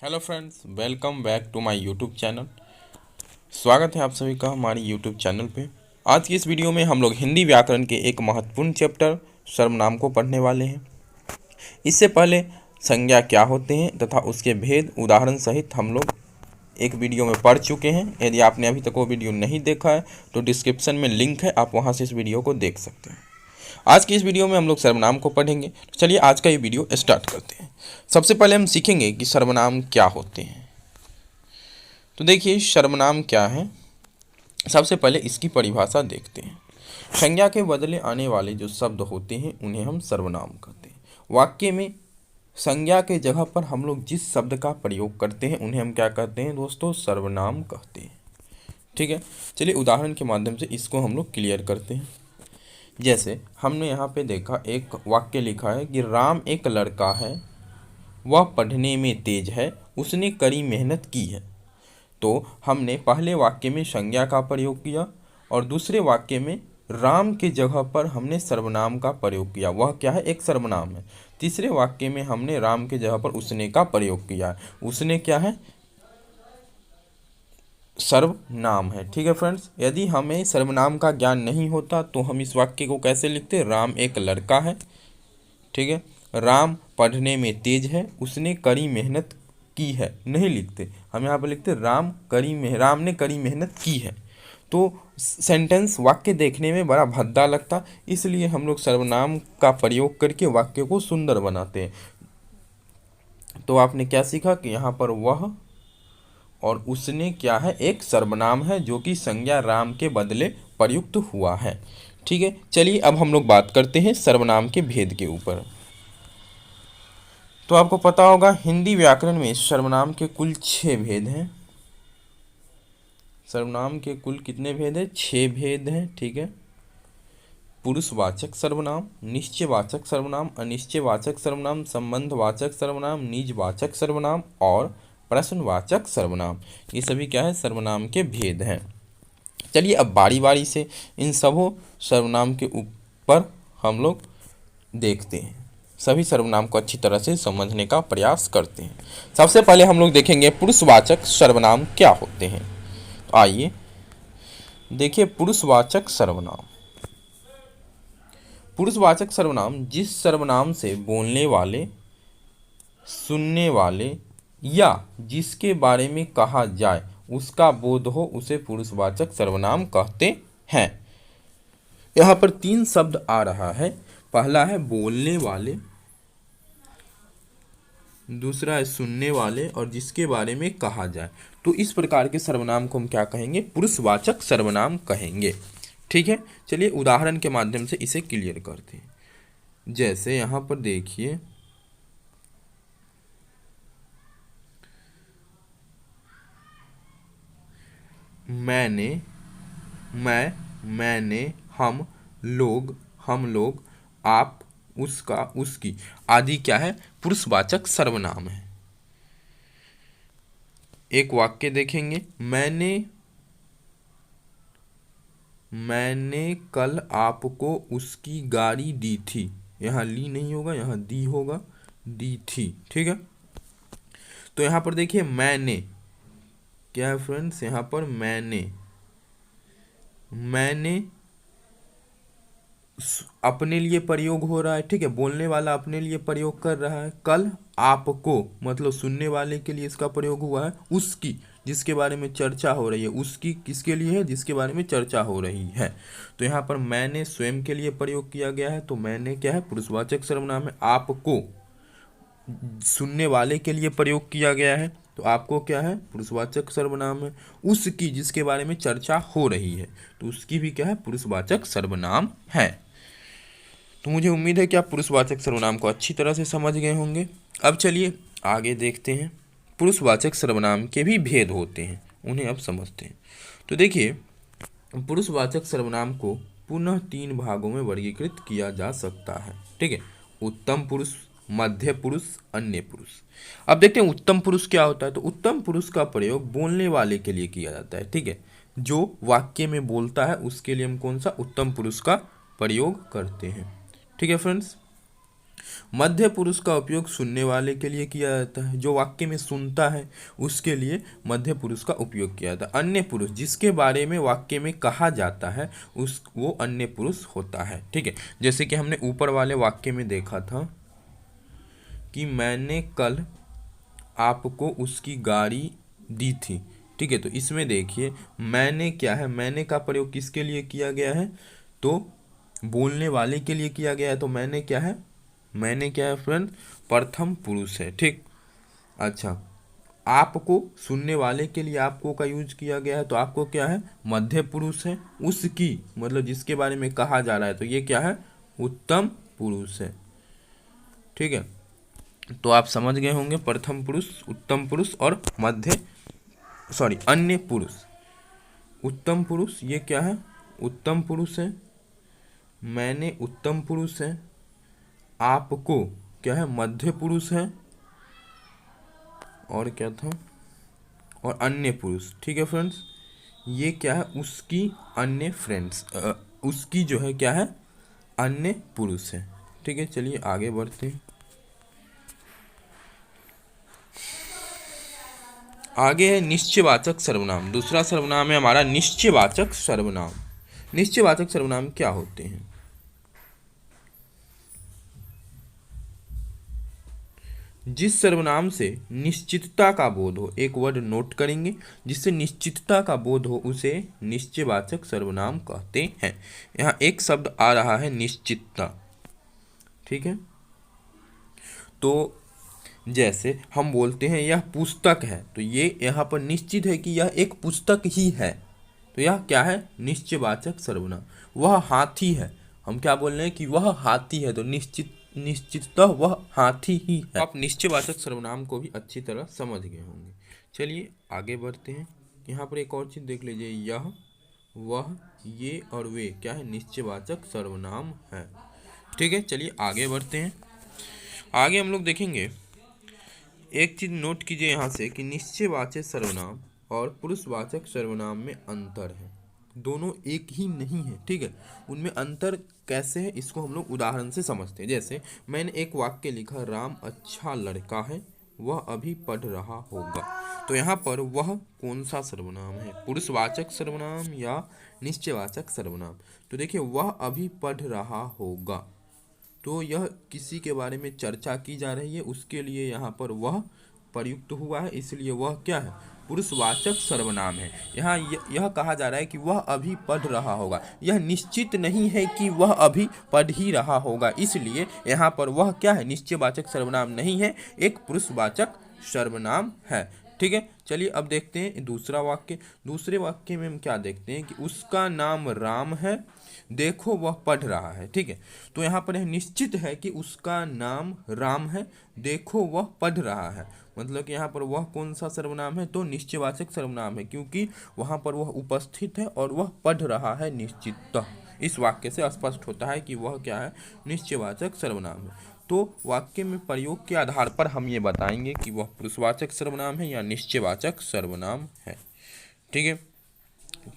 Hello friends, welcome back to my YouTube channel. स्वागत है आप सभी का हमारी यूट्यूब चैनल पे। आज की इस वीडियो में हम लोग हिंदी व्याकरण के एक महत्वपूर्ण चैप्टर सर्वनाम को पढ़ने वाले हैं। इससे पहले संज्ञा क्या होते हैं तथा उसके भेद उदाहरण सहित हम लोग एक वीडियो में पढ़ चुके हैं। यदि आपने अभी तक वो वीडियो नहीं देखा है तो डिस्क्रिप्शन में लिंक है, आप वहाँ से इस वीडियो को देख सकते हैं। आज की इस वीडियो में हम लोग सर्वनाम को पढ़ेंगे। तो चलिए आज का ये वीडियो स्टार्ट करते हैं। सबसे पहले हम सीखेंगे कि सर्वनाम क्या होते हैं। तो देखिए सर्वनाम क्या है, सबसे पहले इसकी परिभाषा देखते हैं। संज्ञा के बदले आने वाले जो शब्द होते हैं उन्हें हम सर्वनाम कहते हैं। वाक्य में संज्ञा के जगह पर हम लोग जिस शब्द का प्रयोग करते हैं उन्हें हम क्या कहते हैं दोस्तों, सर्वनाम कहते हैं। ठीक है, चलिए उदाहरण के माध्यम से इसको हम लोग क्लियर करते हैं। जैसे हमने यहाँ पे देखा, एक वाक्य लिखा है कि राम एक लड़का है, वह पढ़ने में तेज है, उसने कड़ी मेहनत की है। तो हमने पहले वाक्य में संज्ञा का प्रयोग किया और दूसरे वाक्य में राम के जगह पर हमने सर्वनाम का प्रयोग किया, वह क्या है, एक सर्वनाम है। तीसरे वाक्य में हमने राम के जगह पर उसने का प्रयोग किया, उसने क्या है, सर्वनाम है। ठीक है फ्रेंड्स, यदि हमें सर्वनाम का ज्ञान नहीं होता तो हम इस वाक्य को कैसे लिखते, राम एक लड़का है, ठीक है, राम पढ़ने में तेज है, उसने कड़ी मेहनत की है, नहीं लिखते हम यहाँ पर लिखते राम ने कड़ी मेहनत की है। तो सेंटेंस वाक्य देखने में बड़ा भद्दा लगता, इसलिए हम लोग सर्वनाम का प्रयोग करके वाक्य को सुंदर बनाते हैं। तो आपने क्या सीखा कि यहाँ पर वह और उसने क्या है, एक सर्वनाम है जो कि संज्ञा राम के बदले प्रयुक्त हुआ है। ठीक है, चलिए अब हम लोग बात करते हैं सर्वनाम के भेद के ऊपर। तो आपको पता होगा हिंदी व्याकरण में सर्वनाम के कुल 6 भेद हैं। सर्वनाम के कुल कितने भेद हैं, 6 भेद हैं। ठीक है, पुरुषवाचक सर्वनाम, निश्चयवाचक सर्वनाम, अनिश्चयवाचक सर्वनाम, संबंधवाचक सर्वनाम, निजवाचक सर्वनाम और प्रश्नवाचक सर्वनाम। ये सभी क्या है, सर्वनाम के भेद हैं। चलिए अब बारी बारी से इन सबों सर्वनाम के ऊपर हम लोग देखते हैं, सभी सर्वनाम को अच्छी तरह से समझने का प्रयास करते हैं। सबसे पहले हम लोग देखेंगे पुरुषवाचक सर्वनाम क्या होते हैं। तो आइए देखिए पुरुषवाचक सर्वनाम। पुरुषवाचक सर्वनाम जिस सर्वनाम से बोलने वाले, सुनने वाले या जिसके बारे में कहा जाए उसका बोध हो उसे पुरुषवाचक सर्वनाम कहते हैं। यहाँ पर 3 शब्द आ रहा है। पहला है बोलने वाले, दूसरा है सुनने वाले और जिसके बारे में कहा जाए। तो इस प्रकार के सर्वनाम को हम क्या कहेंगे, पुरुषवाचक सर्वनाम कहेंगे। ठीक है, चलिए उदाहरण के माध्यम से इसे क्लियर करते हैं। जैसे यहाँ पर देखिए, मैंने, मैंने, हम लोग, आप, उसका, उसकी आदि क्या है, पुरुषवाचक सर्वनाम है। एक वाक्य देखेंगे, मैंने कल आपको उसकी गाड़ी दी थी। यहाँ ली नहीं होगा, यहाँ दी होगा, दी थी। ठीक है, तो यहाँ पर देखिए मैंने क्या है फ्रेंड्स, यहाँ पर मैंने अपने लिए प्रयोग हो रहा है। ठीक है, बोलने वाला अपने लिए प्रयोग कर रहा है। कल आपको मतलब सुनने वाले के लिए इसका प्रयोग हुआ है। उसकी, जिसके बारे में चर्चा हो रही है, उसकी किसके लिए है, जिसके बारे में चर्चा हो रही है। तो यहाँ पर मैंने स्वयं के लिए प्रयोग किया गया है, तो मैंने क्या है, पुरुषवाचक सर्वनाम है। आपको सुनने वाले के लिए प्रयोग किया गया है, तो आपको क्या है, पुरुषवाचक सर्वनाम है। उसकी, जिसके बारे में चर्चा हो रही है, तो उसकी भी क्या है, पुरुषवाचक सर्वनाम है। तो मुझे उम्मीद है कि आप पुरुषवाचक सर्वनाम को अच्छी तरह से समझ गए होंगे। अब चलिए आगे देखते हैं, पुरुषवाचक सर्वनाम के भी भेद होते हैं, उन्हें अब समझते हैं। तो देखिए पुरुषवाचक सर्वनाम को पुनः 3 भागों में वर्गीकृत किया जा सकता है। ठीक है, उत्तम पुरुष, मध्य पुरुष, अन्य पुरुष। अब देखते हैं उत्तम पुरुष क्या होता है। तो उत्तम पुरुष का प्रयोग बोलने वाले के लिए किया जाता है। ठीक है, जो वाक्य में बोलता है उसके लिए हम कौन सा, उत्तम पुरुष का प्रयोग करते हैं। ठीक है फ्रेंड्स, मध्य पुरुष का उपयोग सुनने वाले के लिए किया जाता है, जो वाक्य में सुनता है उसके लिए मध्य पुरुष का उपयोग किया जाता है। अन्य पुरुष जिसके बारे में वाक्य में कहा जाता है उस वो अन्य पुरुष होता है। ठीक है, जैसे कि हमने ऊपर वाले वाक्य में देखा था कि मैंने कल आपको उसकी गाड़ी दी थी। ठीक है, तो इसमें देखिए मैंने क्या है, मैंने का प्रयोग किसके लिए किया गया है, तो बोलने वाले के लिए किया गया है। तो मैंने क्या है, मैंने क्या है फ्रेंड, प्रथम पुरुष है। ठीक, अच्छा, आपको सुनने वाले के लिए आपको का यूज किया गया है, तो आपको क्या है, मध्य पुरुष है। उसकी मतलब जिसके बारे में कहा जा रहा है, तो ये क्या है, उत्तम पुरुष है। ठीक है, तो आप समझ गए होंगे प्रथम पुरुष, उत्तम पुरुष और अन्य पुरुष। उत्तम पुरुष ये क्या है, उत्तम पुरुष है। मैंने उत्तम पुरुष है। आपको क्या है, मध्य पुरुष है। और क्या था, और अन्य पुरुष। ठीक है फ्रेंड्स, ये क्या है, उसकी अन्य फ्रेंड्स, उसकी जो है क्या है, अन्य पुरुष है। ठीक है, चलिए आगे बढ़ते हैं। आगे है निश्चयवाचक सर्वनाम। दूसरा सर्वनाम है हमारा निश्चयवाचक सर्वनाम। निश्चयवाचक सर्वनाम क्या होते हैं, जिस सर्वनाम से निश्चितता का बोध हो, एक वर्ड नोट करेंगे, जिससे निश्चितता का बोध हो उसे निश्चयवाचक सर्वनाम कहते हैं। यहाँ एक शब्द आ रहा है निश्चितता। ठीक है, तो जैसे हम बोलते हैं यह पुस्तक है, तो ये यहाँ पर निश्चित है कि यह एक पुस्तक ही है, तो यह क्या है, निश्चयवाचक सर्वनाम। वह हाथी है, हम क्या बोल रहे हैं कि वह हाथी है, तो निश्चिततः वह हाथी ही है। आप निश्चयवाचक सर्वनाम को भी अच्छी तरह समझ गए होंगे। चलिए आगे बढ़ते हैं। यहाँ पर एक और चीज़ देख लीजिए, यह, वह, ये और वे क्या है, निश्चयवाचक सर्वनाम है। ठीक है, चलिए आगे बढ़ते हैं। आगे हम लोग देखेंगे, एक चीज़ नोट कीजिए यहाँ से कि निश्चयवाचक सर्वनाम और पुरुषवाचक सर्वनाम में अंतर है, दोनों एक ही नहीं है। ठीक है, उनमें अंतर कैसे है इसको हम लोग उदाहरण से समझते हैं। जैसे मैंने एक वाक्य लिखा, राम अच्छा लड़का है, वह अभी पढ़ रहा होगा। तो यहाँ पर वह कौन सा सर्वनाम है, पुरुषवाचक सर्वनाम या निश्चयवाचक सर्वनाम। तो देखिए वह अभी पढ़ रहा होगा, तो यह किसी के बारे में चर्चा की जा रही है, उसके लिए यहाँ पर वह प्रयुक्त हुआ है, इसलिए वह क्या है, पुरुषवाचक सर्वनाम है। यहाँ यह कहा जा रहा है कि वह अभी पढ़ रहा होगा, यह निश्चित नहीं है कि वह अभी पढ़ ही रहा होगा, इसलिए यहाँ पर वह क्या है, निश्चयवाचक सर्वनाम नहीं है, एक पुरुषवाचक सर्वनाम है। ठीक है, चलिए अब देखते हैं दूसरा वाक्य। दूसरे वाक्य में हम क्या देखते हैं कि उसका नाम राम है, देखो वह पढ़ रहा है। ठीक है, तो यहाँ पर यह निश्चित है कि उसका नाम राम है, देखो वह पढ़ रहा है, मतलब कि यहाँ पर वह कौन सा सर्वनाम है, तो निश्चयवाचक सर्वनाम है, क्योंकि वहाँ पर वह उपस्थित है और वह पढ़ रहा है निश्चिततः। इस वाक्य से स्पष्ट होता है कि वह क्या है, निश्चयवाचक सर्वनाम है। तो वाक्य में प्रयोग के आधार पर हम ये बताएंगे कि वह पुरुषवाचक सर्वनाम है या निश्चयवाचक सर्वनाम है। ठीक है,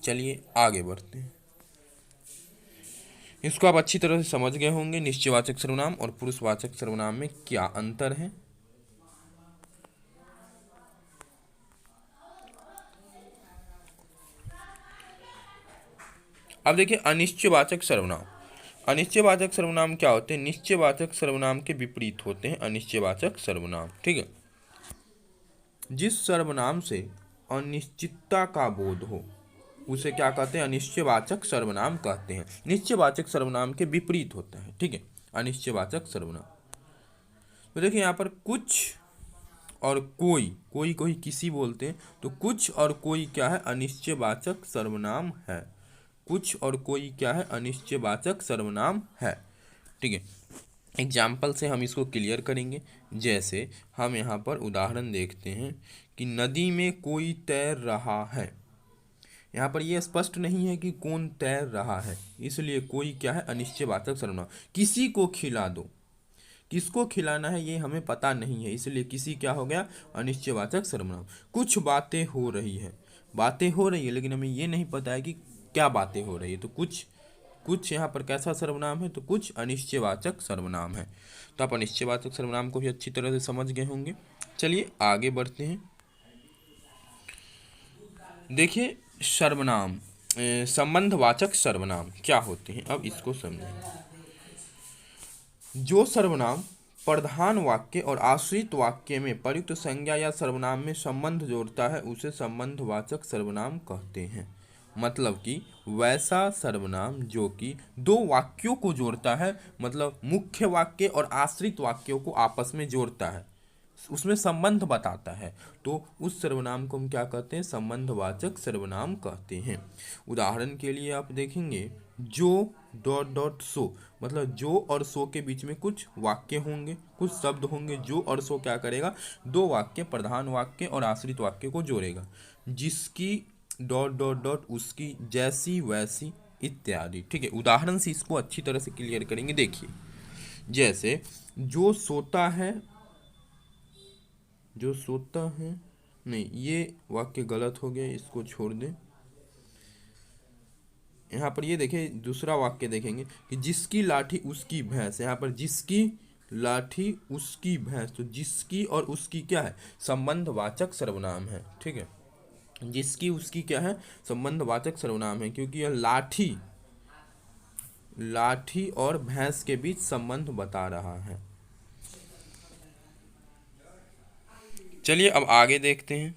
चलिए आगे बढ़ते हैं। इसको आप अच्छी तरह से समझ गए होंगे, निश्चयवाचक सर्वनाम और पुरुषवाचक सर्वनाम में क्या अंतर है। अब देखिए अनिश्चयवाचक सर्वनाम। अनिश्चयवाचक सर्वनाम क्या होते हैं, निश्चयवाचक सर्वनाम के विपरीत होते हैं अनिश्चयवाचक सर्वनाम। ठीक है, जिस सर्वनाम से अनिश्चितता का बोध हो उसे क्या कहते हैं, अनिश्चयवाचक सर्वनाम कहते हैं। निश्चयवाचक सर्वनाम के विपरीत होता है। ठीक है, अनिश्चयवाचक सर्वनाम। तो देखिए यहाँ पर कुछ और कोई, कोई कोई किसी बोलते हैं, तो कुछ और कोई क्या है, अनिश्चयवाचक सर्वनाम है। कुछ और कोई क्या है, अनिश्चयवाचक सर्वनाम है। ठीक है, एग्जाम्पल से हम इसको क्लियर करेंगे। जैसे हम यहाँ पर उदाहरण देखते हैं कि नदी में कोई तैर रहा है। यहाँ पर यह स्पष्ट नहीं है कि कौन तैर रहा है, इसलिए कोई क्या है, अनिश्चयवाचक सर्वनाम। किसी को खिला दो, किसको खिलाना है ये हमें पता नहीं है, इसलिए किसी क्या हो गया, अनिश्चयवाचक सर्वनाम। कुछ बातें हो रही है, बातें हो रही है लेकिन हमें ये नहीं पता है कि क्या बातें हो रही है, तो कुछ कुछ यहाँ पर कैसा सर्वनाम है, तो कुछ अनिश्चयवाचक सर्वनाम है। तो आप अनिश्चयवाचक सर्वनाम को भी अच्छी तरह से समझ गए होंगे। चलिए आगे बढ़ते हैं। देखिए सर्वनाम, संबंधवाचक सर्वनाम क्या होते हैं, अब इसको समझें। जो सर्वनाम प्रधान वाक्य और आश्रित वाक्य में प्रयुक्त संज्ञा या सर्वनाम में संबंध जोड़ता है उसे संबंधवाचक सर्वनाम कहते हैं। मतलब कि वैसा सर्वनाम जो कि दो वाक्यों को जोड़ता है, मतलब मुख्य वाक्य और आश्रित वाक्यों को आपस में जोड़ता है, उसमें संबंध बताता है, तो उस सर्वनाम को हम क्या कहते हैं, संबंधवाचक सर्वनाम कहते हैं। उदाहरण के लिए आप देखेंगे, जो डॉट डॉट सो, मतलब जो और सो के बीच में कुछ वाक्य होंगे, कुछ शब्द होंगे। जो और सो क्या करेगा, दो वाक्य, प्रधान वाक्य और आश्रित वाक्य को जोड़ेगा। जिसकी डॉट डॉट डॉट उसकी, जैसी वैसी इत्यादि। ठीक है, उदाहरण से इसको अच्छी तरह से क्लियर करेंगे। देखिए जैसे जो सोता है, जो सोता है, नहीं ये वाक्य गलत हो गया, इसको छोड़ दें। यहाँ पर ये देखिए दूसरा वाक्य देखेंगे कि जिसकी लाठी उसकी भैंस। यहाँ पर जिसकी लाठी उसकी भैंस, तो जिसकी और उसकी क्या है, संबंधवाचक सर्वनाम है। ठीक है, जिसकी उसकी क्या है, संबंधवाचक सर्वनाम है, क्योंकि यह लाठी, लाठी और भैंस के बीच संबंध बता रहा है। चलिए अब आगे देखते हैं।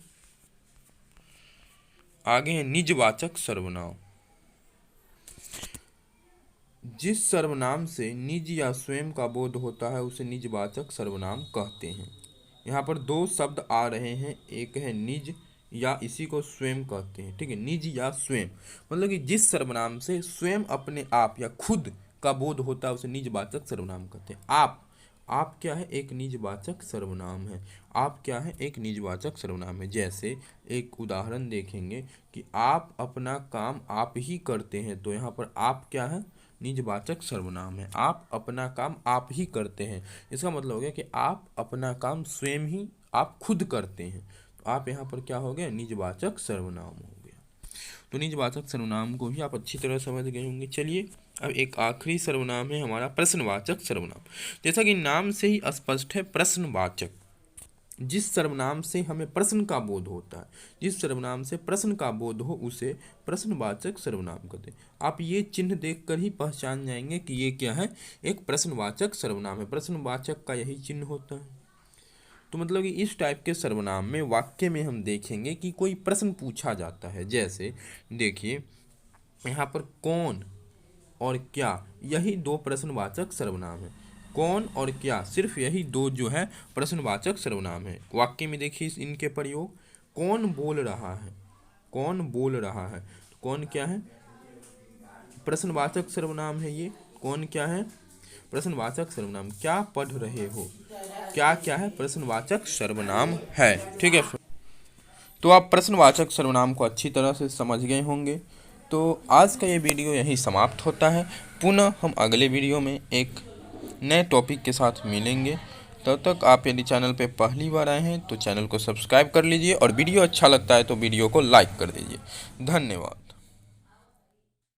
आगे है निजवाचक सर्वनाम। जिस सर्वनाम से निज या स्वयं का बोध होता है उसे निजवाचक सर्वनाम कहते हैं। यहाँ पर दो शब्द आ रहे हैं, एक है निज, या इसी को स्वयं कहते हैं। ठीक है, निज या स्वयं, मतलब कि जिस सर्वनाम से स्वयं अपने आप या खुद का बोध होता है उसे निजवाचक सर्वनाम कहते हैं। आप क्या है, एक निजवाचक सर्वनाम है। आप क्या है, एक निजवाचक सर्वनाम है। जैसे एक उदाहरण देखेंगे कि आप अपना काम आप ही करते हैं, तो यहाँ पर आप क्या है, निजवाचक सर्वनाम है। आप अपना काम आप ही करते हैं, इसका मतलब हो गया कि आप अपना काम स्वयं ही आप खुद करते हैं, तो आप यहाँ पर क्या हो गया, निजवाचक सर्वनाम हो गया। तो निजवाचक सर्वनाम को भी आप अच्छी तरह समझ गए होंगे। चलिए अब एक आखिरी सर्वनाम है हमारा प्रश्नवाचक सर्वनाम। जैसा कि नाम से ही स्पष्ट है, प्रश्नवाचक। जिस सर्वनाम से हमें प्रश्न का बोध होता है, जिस सर्वनाम से प्रश्न का बोध हो उसे प्रश्नवाचक सर्वनाम कहते हैं। आप ये चिन्ह देखकर ही पहचान जाएंगे कि ये क्या है, एक प्रश्नवाचक सर्वनाम है। प्रश्नवाचक का यही चिन्ह होता है। तो मतलब कि इस टाइप के सर्वनाम में वाक्य में हम देखेंगे कि कोई प्रश्न पूछा जाता है। जैसे देखिए यहाँ पर कौन और क्या, यही दो प्रश्नवाचक सर्वनाम है। कौन और क्या, सिर्फ यही दो जो है प्रश्नवाचक सर्वनाम है। वाक्य में देखिए इनके प्रयोग, कौन बोल रहा है, कौन बोल रहा है, तो कौन क्या है, प्रश्नवाचक सर्वनाम है। ये कौन क्या है, प्रश्नवाचक सर्वनाम। क्या पढ़ रहे हो, क्या क्या है, प्रश्नवाचक सर्वनाम है। ठीक है, तो आप प्रश्नवाचक सर्वनाम को अच्छी तरह से समझ गए होंगे। तो आज का ये वीडियो यहीं समाप्त होता है। पुनः हम अगले वीडियो में एक नए टॉपिक के साथ मिलेंगे। तब तक आप यदि चैनल पे पहली बार आए हैं तो चैनल को सब्सक्राइब कर लीजिए, और वीडियो अच्छा लगता है तो वीडियो को लाइक कर दीजिए। धन्यवाद।